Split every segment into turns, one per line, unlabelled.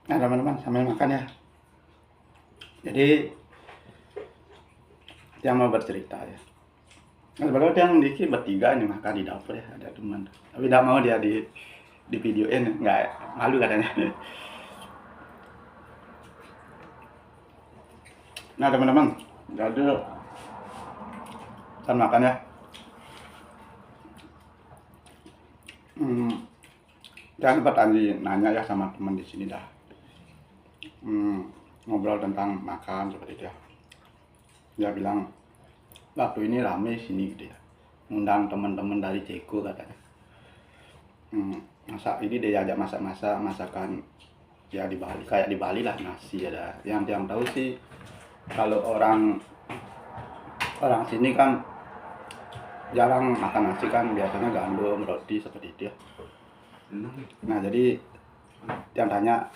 Nah teman-teman sambil makan ya. Jadi yang mau bercerita ya. Nah, sebenarnya yang Diki bertiga ini makan di dapur ya, ada teman. Tapi tidak mau dia di videoin, nggak malu katanya. Nah teman-teman, jadi kita makan ya. Jangan sempat Andi nanya ya sama teman di sini dah. Ngobrol tentang makan seperti itu ya. Dia bilang waktu ini rame sini gitu ya. Undang teman-teman dari Ceko katanya. Masak ini dia ajak masak-masak masakan ya di Bali, kayak di Bali lah, nasi ada. Yang tahu sih kalau orang sini kan jarang makan nasi kan, biasanya gandum, roti seperti itu ya. Nah jadi yang tanya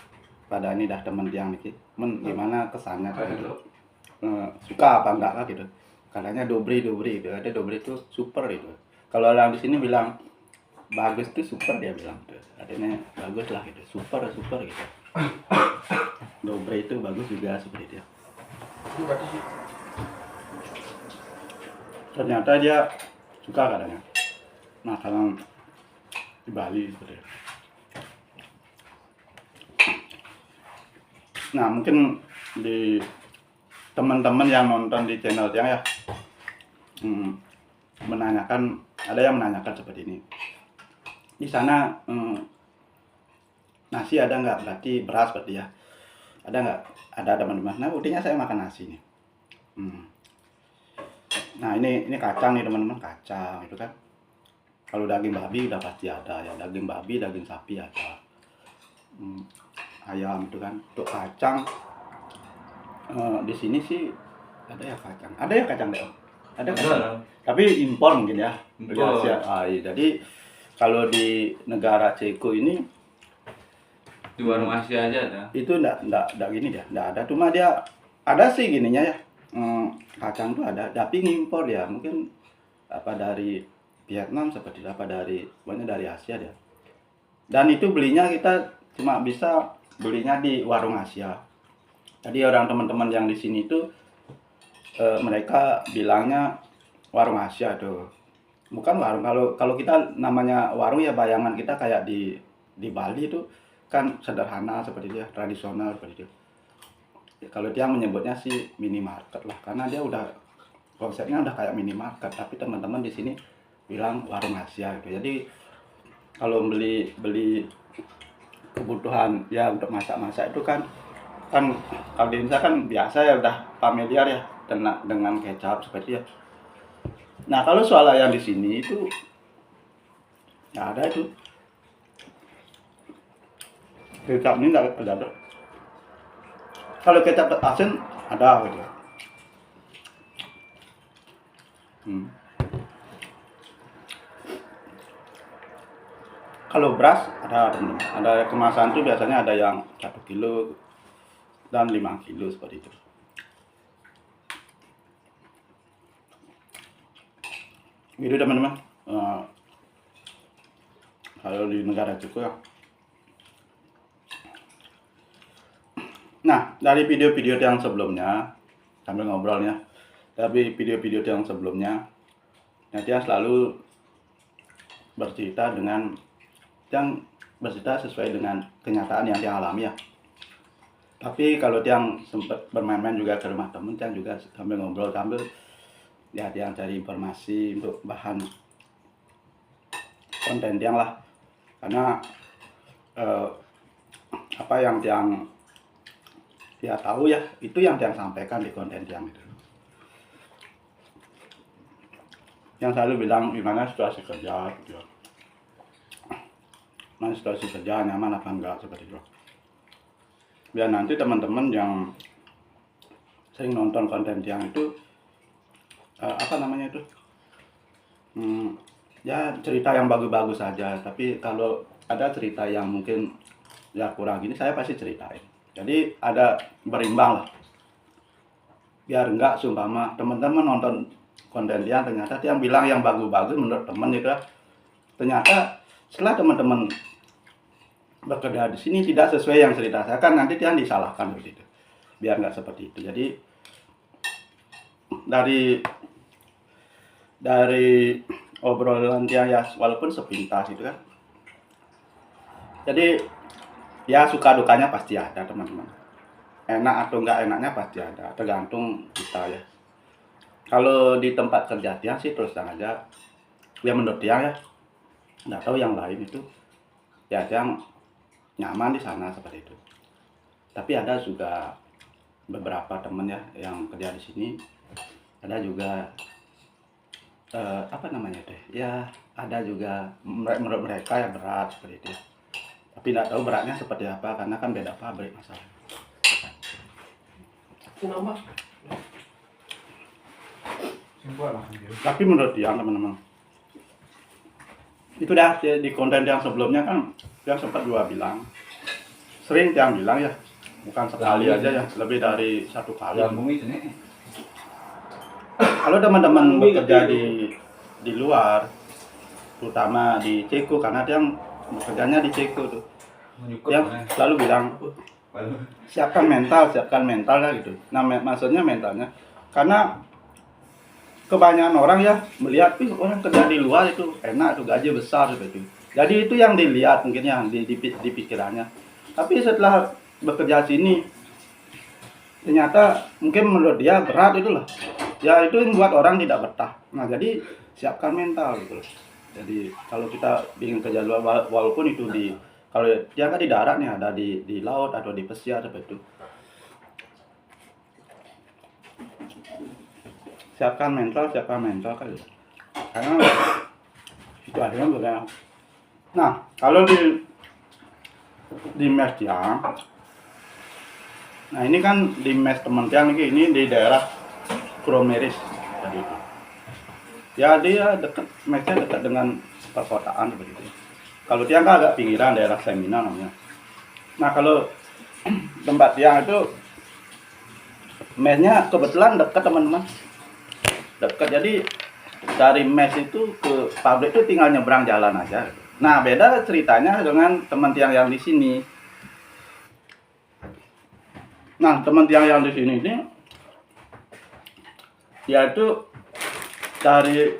pada ini dah temen yang nih, gimana kesannya gitu, suka apa enggak lah gitu. Katanya dobri gitu, ada dobri itu super gitu. Kalau orang di sini bilang bagus tuh super, dia bilang tuh artinya bagus lah gitu, super gitu. Dobri itu bagus juga seperti itu. Ternyata dia suka katanya makanan di Bali seperti itu. Nah mungkin di teman-teman yang nonton di channel Tiang ya, menanyakan, ada yang menanyakan seperti ini, di sana nasi ada nggak, berarti beras berarti ya, ada nggak? Ada teman-teman. Nah buktinya saya makan nasi nih. Nah ini kacang nih teman-teman, kacang itu kan. Kalau daging babi udah pasti ada ya, daging babi, daging sapi ada, ayam itu kan. Untuk kacang di sini sih ada ya kacang, deh, ada kacang. Tapi impor mungkin ya, dari Asia. Jadi kalau di negara Ceko ini
di warung Asia aja ada.
Itu enggak gini dia, enggak ada. Cuma dia ada sih gininya ya. Kacang tuh ada, tapi ngimpor dia. Mungkin apa dari Vietnam seperti apa, pokoknya dari Asia dia. Dan itu belinya kita cuma bisa belinya di warung Asia. Jadi orang teman-teman yang di sini itu mereka bilangnya warung Asia tuh. Bukan warung. Kalau kita namanya warung ya bayangan kita kayak di Bali itu kan sederhana seperti itu ya, tradisional seperti itu. Ya, kalau dia menyebutnya sih minimarket lah, karena dia udah konsepnya udah kayak minimarket, tapi teman-teman di sini bilang warung Asia gitu. Jadi kalau beli kebutuhan ya untuk masak-masak itu kan kalau di Indonesia kan biasa ya, udah familiar ya dengan kecap seperti ya. Nah kalau soal ayam di sini itu nggak ada itu. Kecap ini nggak ada. Kalau kecap asin ada gitu. Kalau beras ada teman-teman. Ada kemasan tuh biasanya ada yang 1 kilo dan 5 kilo seperti itu. Gitu teman-teman. Kalau di negara Ceko ya. Nah, dari video-video yang sebelumnya, sambil ngobrolnya, tapi video-video yang sebelumnya, dia selalu bercerita sesuai dengan kenyataan yang dia alami ya. Tapi kalau dia sempat bermain-main juga ke rumah temen, dia juga sambil ngobrol, sambil ya dia cari informasi untuk bahan konten dia lah. Karena apa yang dia tahu ya, itu yang dia sampaikan di konten dia itu. Yang selalu bilang gimana situasi kerja gitu. Mana situasi kerja nyaman apa enggak seperti itu. Biar nanti teman-teman yang sering nonton konten yang itu apa namanya itu, ya cerita yang bagus-bagus saja. Tapi kalau ada cerita yang mungkin ya kurang gini, saya pasti ceritain. Jadi ada berimbang lah, biar enggak sumpama teman-teman nonton konten dia ternyata dia bilang yang bagus-bagus menurut teman itu, ternyata setelah teman-teman bekerja di sini tidak sesuai yang saya rasakan, nanti dia disalahkan begitu. Biar nggak seperti itu. Jadi dari obrolan dia ya walaupun sepintas gitu kan. Jadi ya suka dukanya pasti ada teman-teman. Enak atau enggak enaknya pasti ada, tergantung kita ya. Kalau di tempat kerja dia sih terus terang aja, ya menurut dia ya, nggak tahu yang lain itu, ya dia nyaman di sana seperti itu. Tapi ada juga beberapa teman ya yang kerja di sini, ada juga apa namanya deh, ya ada juga menurut mereka yang berat seperti itu. Tapi nggak tahu beratnya seperti apa karena kan beda pabrik masalah. Tapi menurut dia teman-teman, itu dah di konten yang sebelumnya kan yang sempat gua bilang, sering yang bilang ya, bukan sekali aja ya, lebih dari satu kali. Kalau teman-teman bekerja di luar, terutama di Ceko, karena dia bekerjanya di Ceko tuh, yang selalu bilang siapkan mental lah gitu. Nah maksudnya mentalnya, karena kebanyakan orang ya melihat orang kerja di luar itu enak tuh, gaji besar gitu. Jadi itu yang dilihat mungkin yang di pikirannya. Tapi setelah bekerja sini ternyata mungkin menurut dia berat itu loh. Ya itu yang buat orang tidak betah. Nah jadi siapkan mental gitu. Jadi kalau kita ingin kerja luar walaupun itu kalau dia kan di darat nih, ada di laut atau di pesiar seperti itu. Siapkan mental kali. Karena itu adanya bagaimana. Nah, kalau di mes Tiang, nah ini kan di mes teman Tiang ini di daerah Kromeris tadi itu. Ya dia mesnya dekat dengan perkotaan seperti itu. Kalau Tiang kan agak pinggiran, daerah Seminar namanya. Nah kalau tempat Tiang itu mesnya kebetulan dekat teman-teman. Dekat, jadi dari mes itu ke pabrik itu tinggal nyebrang jalan aja. Nah beda ceritanya dengan teman Tiang yang di sini. Nah teman Tiang yang di sini ini dia itu dari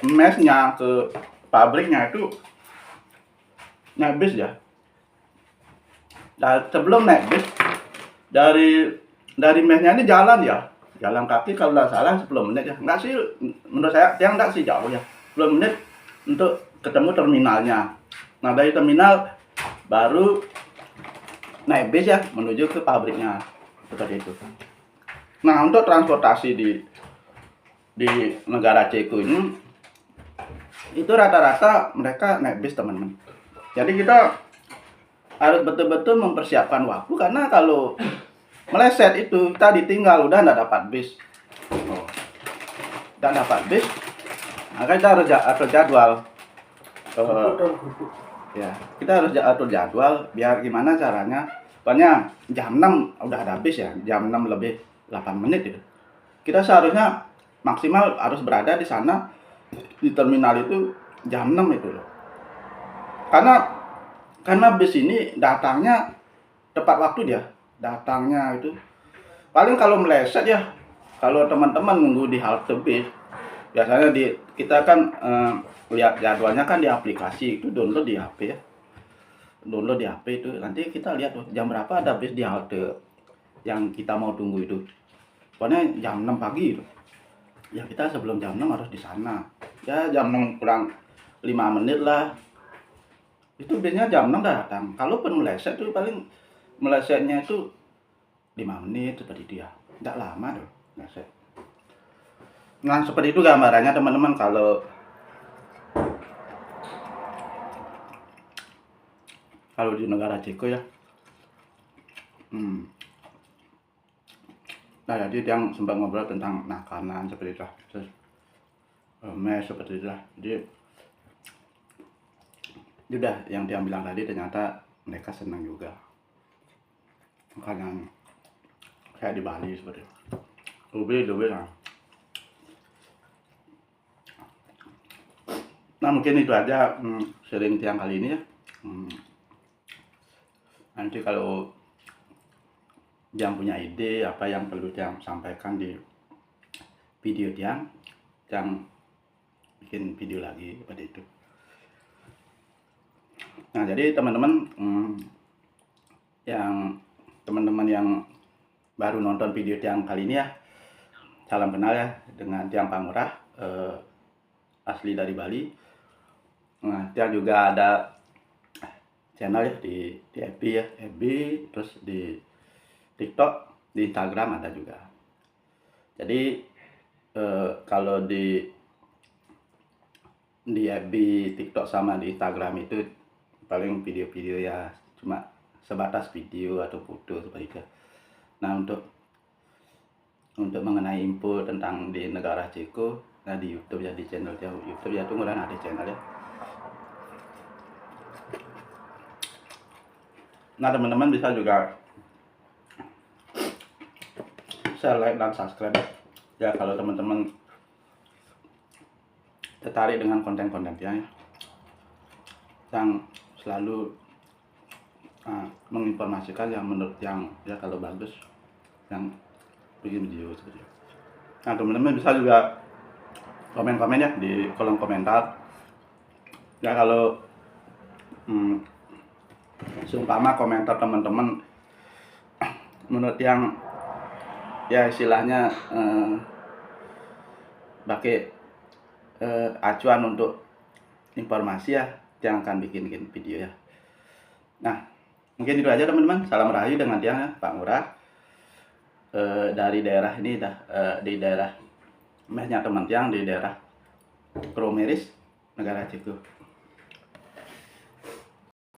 mesnya ke pabriknya itu naik bis ya. Dan sebelum naik bis dari mesnya ini jalan ya. Jalan kaki kalau nggak salah 10 menit ya. Nggak sih, menurut saya yang nggak sih jauh ya. 10 menit untuk ketemu terminalnya. Nah dari terminal baru naik bis ya menuju ke pabriknya seperti itu. Nah untuk transportasi di negara Ceko ini itu rata-rata mereka naik bis teman-teman. Jadi kita harus betul-betul mempersiapkan waktu karena kalau meleset itu kita ditinggal udah nggak dapat bis, maka kita harus atur jadwal. Ya kita harus atur jadwal biar gimana caranya, pokoknya jam 6 udah ada bis ya, jam 6 lebih 8 menit gitu. Kita seharusnya maksimal harus berada di sana di terminal itu jam 6 itu loh. Karena bis ini datangnya tepat waktu dia. Datangnya itu paling kalau meleset ya, kalau teman-teman nunggu di halte bis biasanya kita kan lihat jadwalnya kan di aplikasi itu, download di HP ya, download di HP itu nanti kita lihat tuh jam berapa ada bis di halte yang kita mau tunggu itu, pokoknya jam 6 pagi itu ya, kita sebelum jam 6 harus di sana ya, jam 6 kurang 5 menit lah itu biasanya jam 6 udah datang. Kalaupun meleset tuh paling melesetnya itu 5 menit seperti dia, tidak lama tuh meleset. Nah seperti itu gambarannya teman-teman kalau di negara Ceko ya. Nah jadi yang sempat ngobrol tentang makanan seperti itu, terus mes seperti itu. Jadi udah yang dia bilang tadi ternyata mereka senang juga. Makanya kayak di Bali seperti itu. Lebih lah. Nah mungkin itu aja sharing Tiang kali ini ya. Nanti kalau yang punya ide apa yang perlu yang sampaikan di video yang bikin video lagi seperti itu. Nah, jadi teman-teman yang baru nonton video Tiang kali ini ya, salam kenal ya dengan Tiang Pangurah, asli dari Bali. Nah, Tiang juga ada channel ya di FB ya, FB, terus di TikTok, di Instagram ada juga. Jadi kalau di FB, TikTok sama di Instagram itu paling video-video ya cuma sebatas video atau foto seperti itu. Nah, untuk mengenai info tentang di negara Ceko, nah di YouTube ya, di channel YouTube ya, tunggu dan ada channel ya. Nah, teman-teman bisa juga share, like, dan subscribe ya kalau teman-teman tertarik dengan konten-konten Tiang ya, yang selalu menginformasikan yang menurut yang ya kalau bagus yang bikin video seperti itu. Nah, teman-teman bisa juga komen-komen ya di kolom komentar ya, kalau seumpama komentar teman-teman menurut yang ya istilahnya pakai acuan untuk informasi ya, yang akan bikin video ya. Nah, mungkin itu aja teman-teman. Salam rahayu dengan Tiang ya, Pak Ngurah, dari daerah ini di daerah Mehnya teman Tiang di daerah Kromeris, negara Ceko.